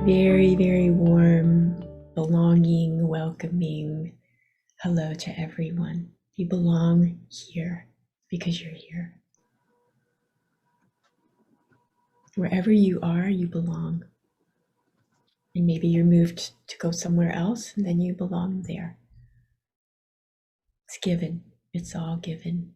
Very, very warm, belonging, welcoming hello to everyone. You belong here because you're here. Wherever you are, you belong. And maybe you're moved to go somewhere else, and then you belong there. It's given. It's all given.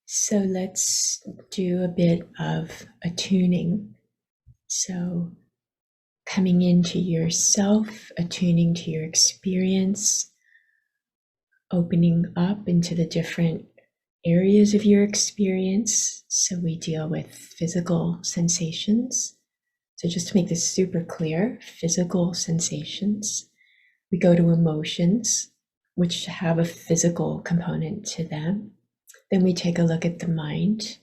So let's do a bit of attuning. So coming into yourself, attuning to your experience, opening up into the different areas of your experience. So we deal with physical sensations. So just to make this super clear, physical sensations. We go to emotions, which have a physical component to them. Then we take a look at the mind.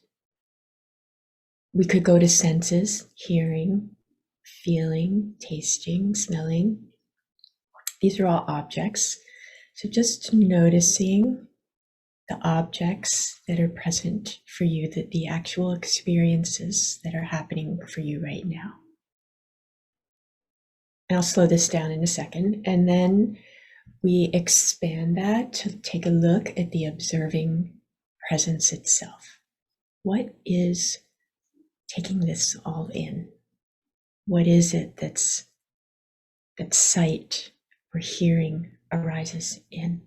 We could go to senses, hearing, feeling, tasting, smelling. These are all objects. So just noticing the objects that are present for you, the actual experiences that are happening for you right now. And I'll slow this down in a second. And then we expand that to take a look at the observing presence itself. What is taking this all in? What is it that sight or hearing arises in?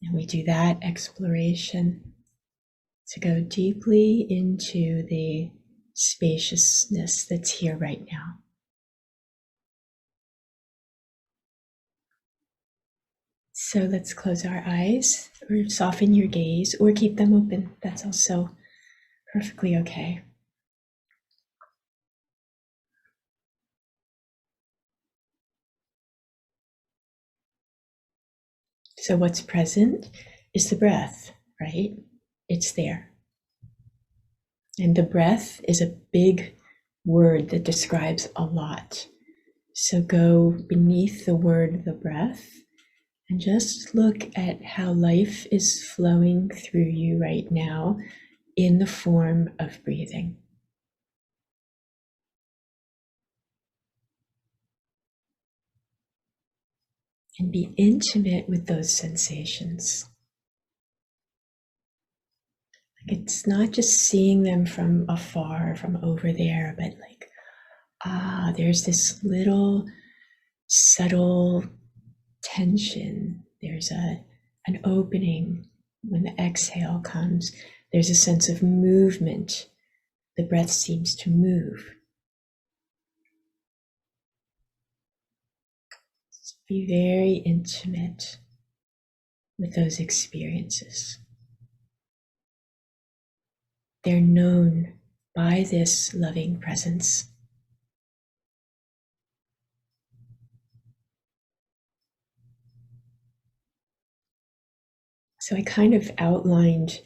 And we do that exploration to go deeply into the spaciousness that's here right now. So let's close our eyes or soften your gaze or keep them open. That's also perfectly okay. So what's present is the breath, right? It's there. And the breath is a big word that describes a lot. So go beneath the word, the breath, and just look at how life is flowing through you right now in the form of breathing. And be intimate with those sensations. It's not just seeing them from afar, from over there, but like, there's this little subtle tension. There's an opening when the exhale comes. There's a sense of movement. The breath seems to move. Just be very intimate with those experiences. They're known by this loving presence. So I kind of outlined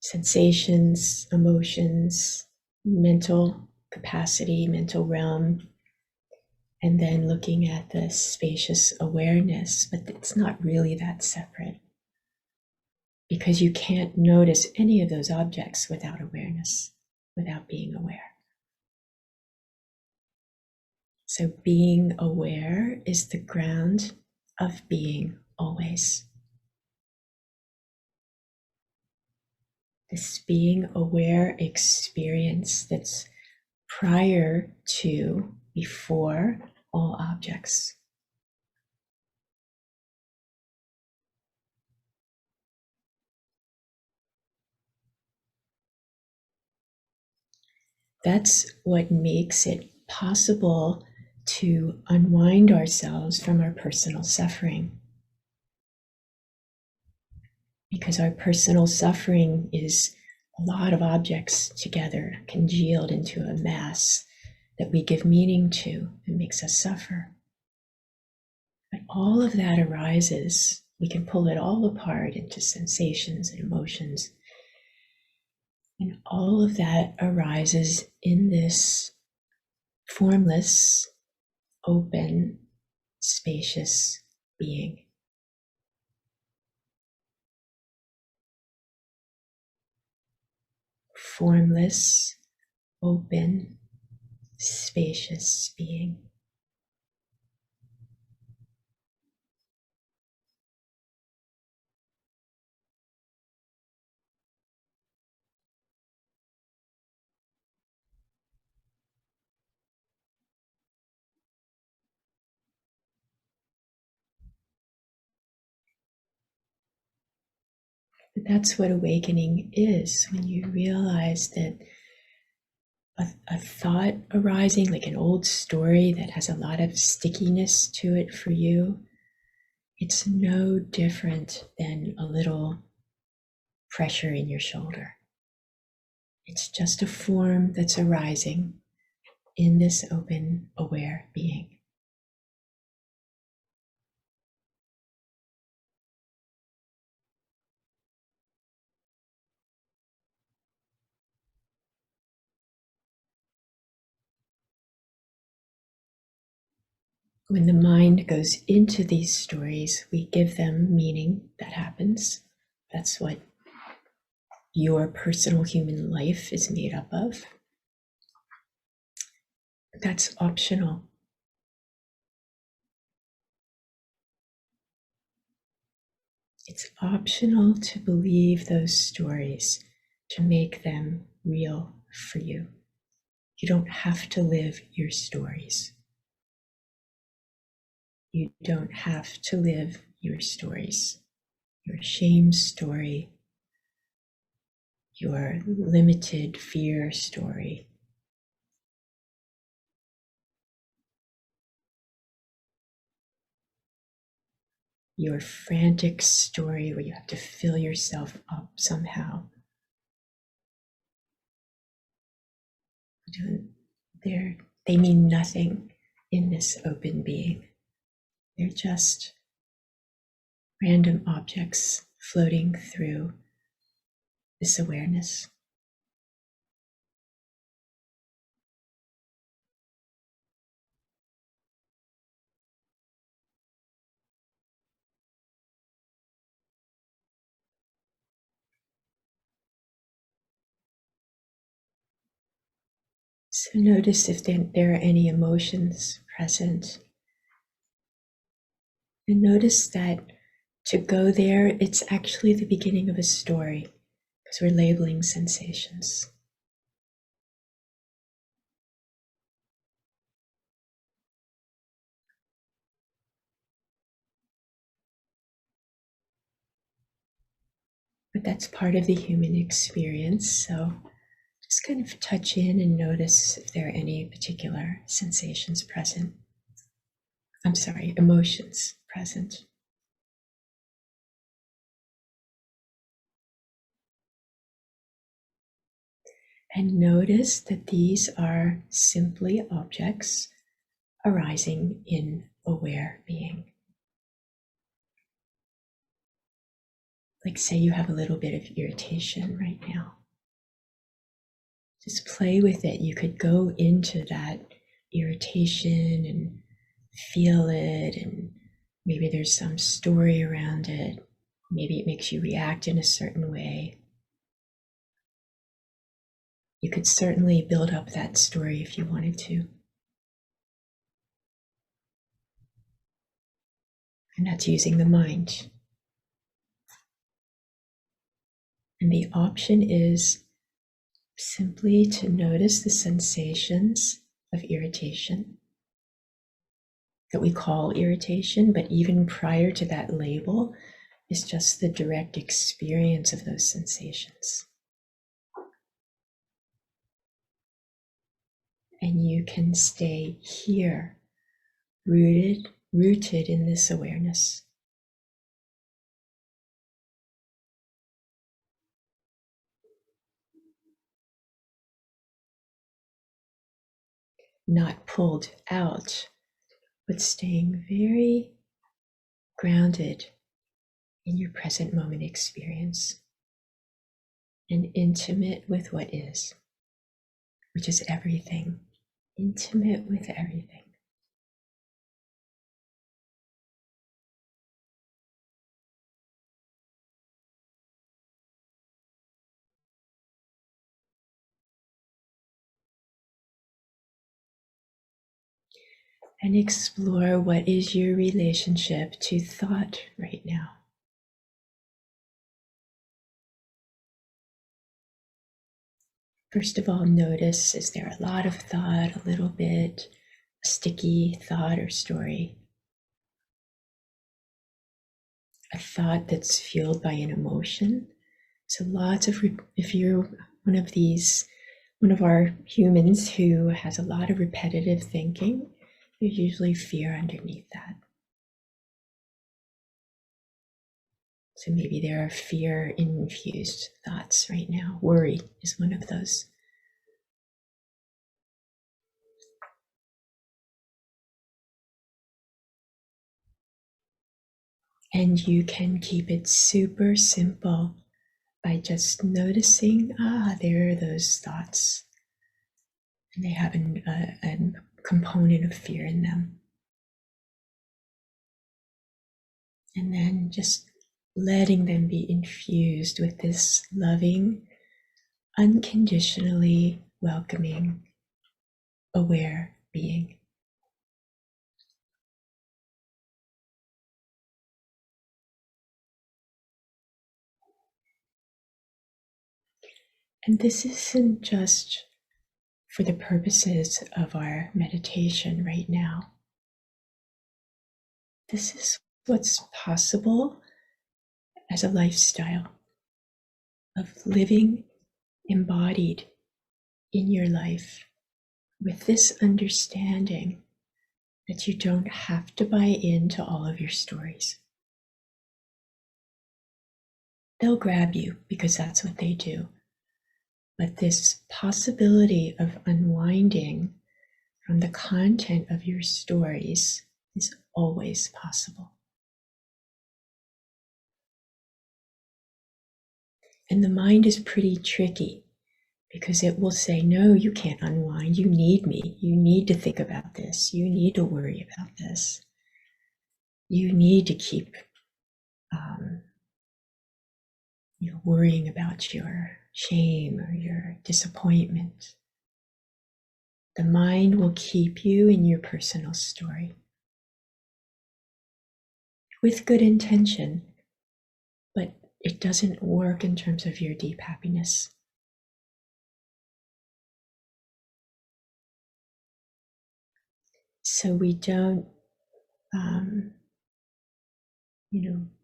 sensations, emotions, mental capacity, mental realm, and then looking at the spacious awareness, but it's not really that separate because you can't notice any of those objects without awareness, without being aware. So being aware is the ground of being always. This being aware experience that's prior to, before all objects. That's what makes it possible to unwind ourselves from our personal suffering. Because our personal suffering is a lot of objects together, congealed into a mass that we give meaning to and makes us suffer. But all of that arises, we can pull it all apart into sensations and emotions. And all of that arises in this formless, open, spacious being. formless, open, spacious being. That's what awakening is, when you realize that a thought arising, like an old story that has a lot of stickiness to it for you, it's no different than a little pressure in your shoulder. It's just a form that's arising in this open, aware being. When the mind goes into these stories, we give them meaning. That happens. That's what your personal human life is made up of. That's optional. It's optional to believe those stories, to make them real for you. You don't have to live your stories. You don't have to live your stories. Your shame story, your limited fear story, your frantic story where you have to fill yourself up somehow. They mean nothing in this open being. They're just random objects floating through this awareness. So notice if there are any emotions present. And notice that to go there, it's actually the beginning of a story, because we're labeling sensations. But that's part of the human experience. So just kind of touch in and notice if there are any particular sensations present. I'm sorry, emotions present. And notice that these are simply objects arising in aware being. Like, say you have a little bit of irritation right now. Just play with it. You could go into that irritation and feel it, and maybe there's some story around it. Maybe it makes you react in a certain way. You could certainly build up that story if you wanted to. And that's using the mind. And the option is simply to notice the sensations of irritation that we call irritation, but even prior to that label is just the direct experience of those sensations. And you can stay here, rooted in this awareness. Not pulled out, but staying very grounded in your present moment experience and intimate with what is, which is everything. Intimate with everything. and explore what is your relationship to thought right now. First of all, notice, is there a lot of thought, a little bit, a sticky thought or story? A thought that's fueled by an emotion. So lots of, if you're one of our humans who has a lot of repetitive thinking, there's usually fear underneath that. So maybe there are fear infused thoughts right now. Worry is one of those. And you can keep it super simple by just noticing, there are those thoughts. And they have a component of fear in them. And then just letting them be infused with this loving, unconditionally welcoming, aware being. And this isn't just for the purposes of our meditation right now. This is what's possible as a lifestyle of living embodied in your life with this understanding that you don't have to buy into all of your stories. They'll grab you because that's what they do. But this possibility of unwinding from the content of your stories is always possible. And the mind is pretty tricky because it will say, no, you can't unwind. You need me. You need to think about this. You need to worry about this. You need to keep worrying about your shame or your disappointment. The mind will keep you in your personal story with good intention, but it doesn't work in terms of your deep happiness. So we don't,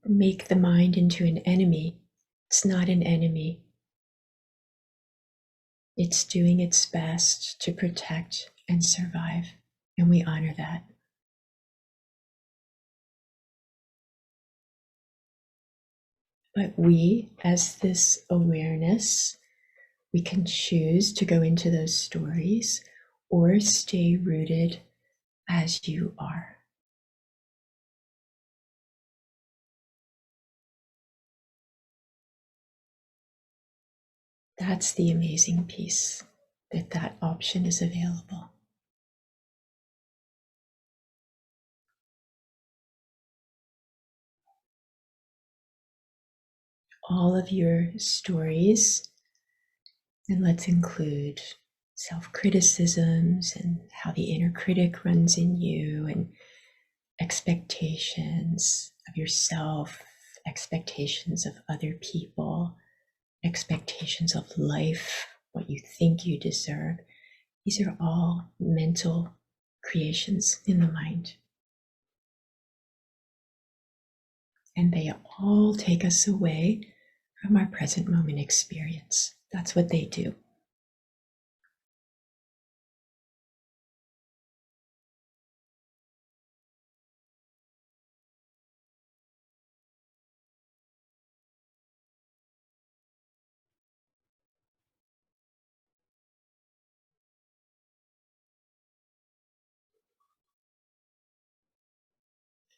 make the mind into an enemy. It's not an enemy. It's doing its best to protect and survive, and we honor that. But we, as this awareness, we can choose to go into those stories or stay rooted as you are. That's the amazing piece, that option is available. All of your stories, and let's include self-criticisms and how the inner critic runs in you, and expectations of yourself, expectations of other people, expectations of life, what you think you deserve. These are all mental creations in the mind. And they all take us away from our present moment experience. That's what they do.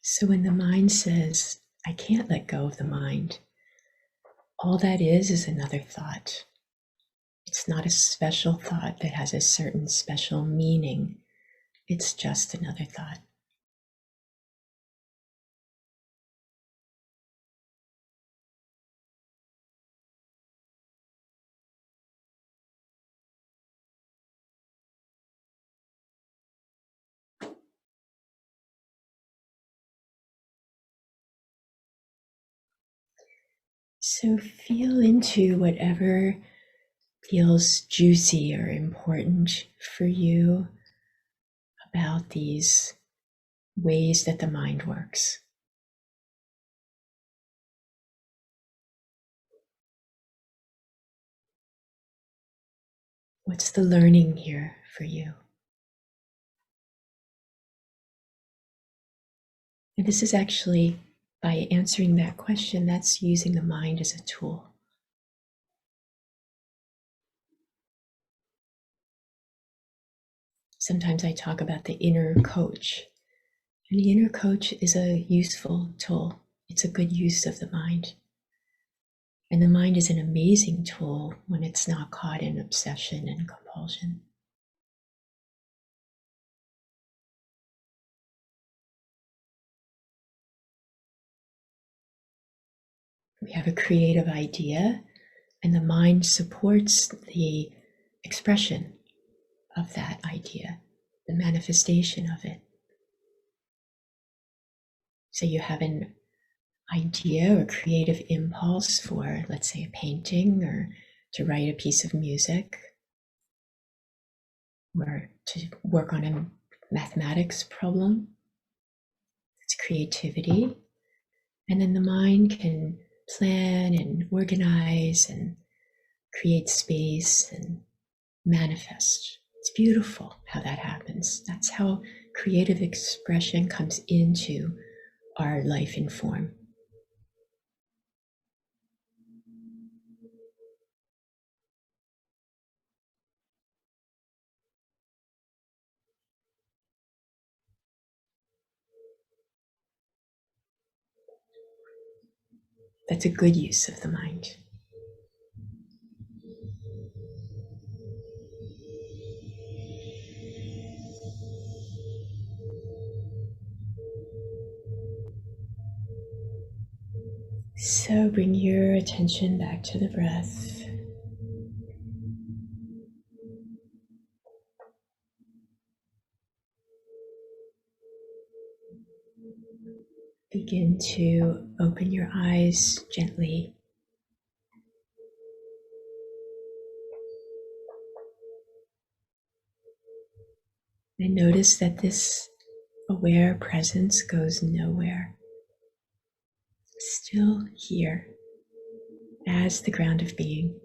So when the mind says, I can't let go of the mind, all that is another thought. It's not a special thought that has a certain special meaning. It's just another thought. So feel into whatever feels juicy or important for you about these ways that the mind works. What's the learning here for you? And this is actually, by answering that question, that's using the mind as a tool. Sometimes I talk about the inner coach. And the inner coach is a useful tool. It's a good use of the mind. And the mind is an amazing tool when it's not caught in obsession and compulsion. We have a creative idea, and the mind supports the expression of that idea, the manifestation of it. So you have an idea or creative impulse for, let's say, a painting or to write a piece of music or to work on a mathematics problem. It's creativity. And then the mind can plan and organize and create space and manifest. It's beautiful how that happens. That's how creative expression comes into our life in form. That's a good use of the mind. So bring your attention back to the breath. Begin to open your eyes gently. And notice that this aware presence goes nowhere. Still here as the ground of being.